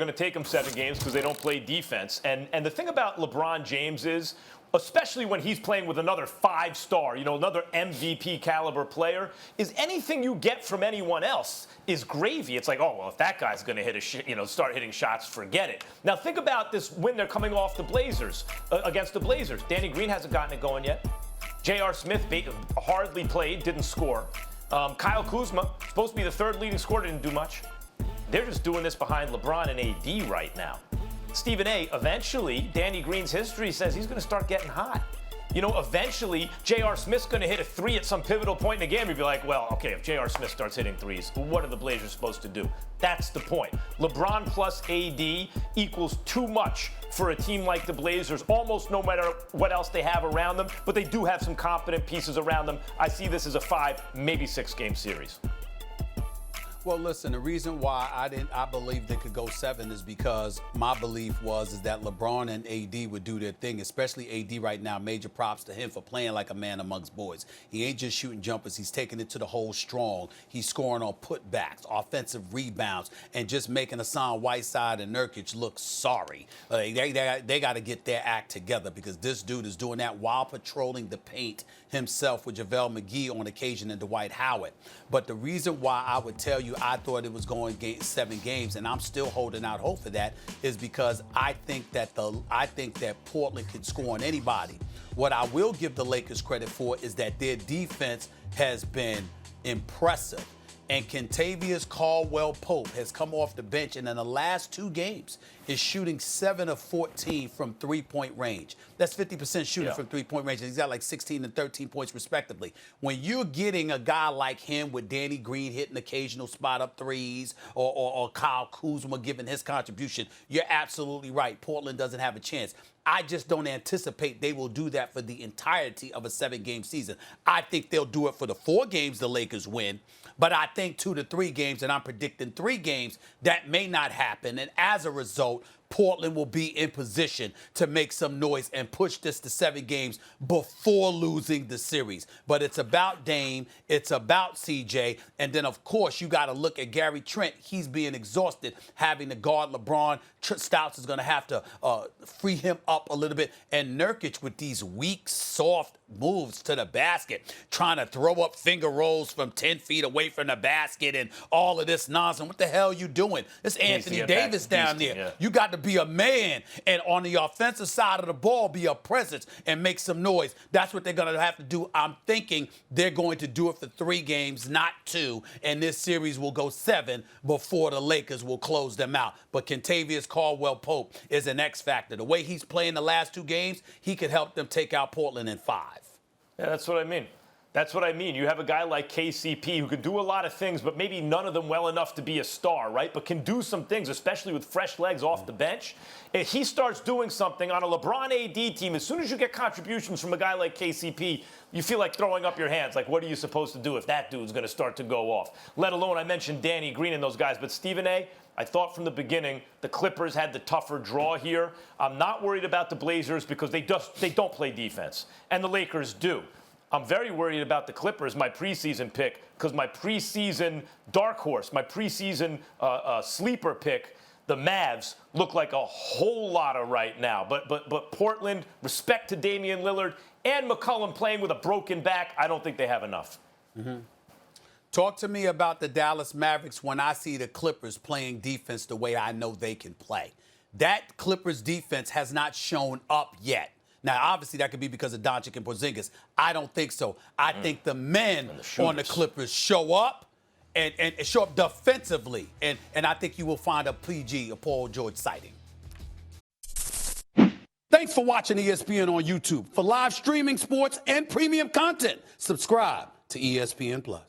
going to take them 7 games because they don't play defense. And the thing about LeBron James is, especially when he's playing with another 5-star, another MVP caliber player, is anything you get from anyone else is gravy. It's like, oh, well, if that guy's going to start hitting shots, forget it. Now think about this win they're coming off the Blazers, against the Blazers. Danny Green hasn't gotten it going yet. J.R. Smith hardly played, didn't score. Kyle Kuzma, supposed to be the 3rd leading scorer, didn't do much. They're just doing this behind LeBron and AD right now. Stephen A., eventually, Danny Green's history says he's going to start getting hot. Eventually, J.R. Smith's going to hit a 3 at some pivotal point in the game. You'd be like, well, okay, if J.R. Smith starts hitting 3s, what are the Blazers supposed to do? That's the point. LeBron plus AD equals too much for a team like the Blazers, almost no matter what else they have around them, but they do have some competent pieces around them. I see this as a 5, maybe 6-game series. Well, listen, the reason why I believe they could go 7 is because my belief is that LeBron and AD would do their thing, especially AD right now. Major props to him for playing like a man amongst boys. He ain't just shooting jumpers. He's taking it to the hole strong. He's scoring on putbacks, offensive rebounds, and just making Hassan Whiteside and Nurkic look sorry. They got to get their act together because this dude is doing that while patrolling the paint himself with JaVale McGee on occasion and Dwight Howard. But the reason why I would tell you I thought it was going 7 games, and I'm still holding out hope for that, is because I think that Portland can score on anybody. What I will give the Lakers credit for is that their defense has been impressive. And Kentavious Caldwell-Pope has come off the bench, and in the last 2 games is shooting 7 of 14 from 3-point range. That's 50% shooting from 3-point range. And he's got like 16 and 13 points respectively. When you're getting a guy like him with Danny Green hitting occasional spot-up 3s or Kyle Kuzma giving his contribution, you're absolutely right. Portland doesn't have a chance. I just don't anticipate they will do that for the entirety of a 7-game season. I think they'll do it for the 4 games the Lakers win. But I think 2 to 3 games, and I'm predicting 3 games, that may not happen. And as a result, Portland will be in position to make some noise and push this to 7 games before losing the series. But it's about Dame, it's about CJ, and then, of course, you got to look at Gary Trent. He's being exhausted having to guard LeBron. Stouts is going to have to free him up a little bit. And Nurkic with these weak, soft moves to the basket, trying to throw up finger rolls from 10 feet away from the basket and all of this nonsense. What the hell are you doing? It's Anthony Davis down there. Yeah. You got to be a man, and on the offensive side of the ball, be a presence and make some noise. That's what they're going to have to do. I'm thinking they're going to do it for 3 games, not 2, and this series will go 7 before the Lakers will close them out. But Kentavious Caldwell-Pope is an X factor. The way he's playing the last 2 games, he could help them take out Portland in 5. Yeah, that's what I mean. That's what I mean. You have a guy like KCP who can do a lot of things, but maybe none of them well enough to be a star, right? But can do some things, especially with fresh legs off the bench. If he starts doing something on a LeBron AD team, as soon as you get contributions from a guy like KCP, you feel like throwing up your hands. Like, what are you supposed to do if that dude's going to start to go off? Let alone, I mentioned Danny Green and those guys, but Stephen A., I thought from the beginning the Clippers had the tougher draw here. I'm not worried about the Blazers because they don't play defense, and the Lakers do. I'm very worried about the Clippers, my preseason pick, because my preseason dark horse, my preseason sleeper pick, the Mavs, look like a whole lot of right now. But Portland, respect to Damian Lillard and McCollum playing with a broken back, I don't think they have enough. Mm-hmm. Talk to me about the Dallas Mavericks when I see the Clippers playing defense the way I know they can play. That Clippers defense has not shown up yet. Now, obviously, that could be because of Doncic and Porzingis. I don't think so. I think the men on the Clippers show up and show up defensively. And I think you will find a PG, a Paul George sighting. Thanks for watching ESPN on YouTube. For live streaming sports and premium content, subscribe to ESPN+.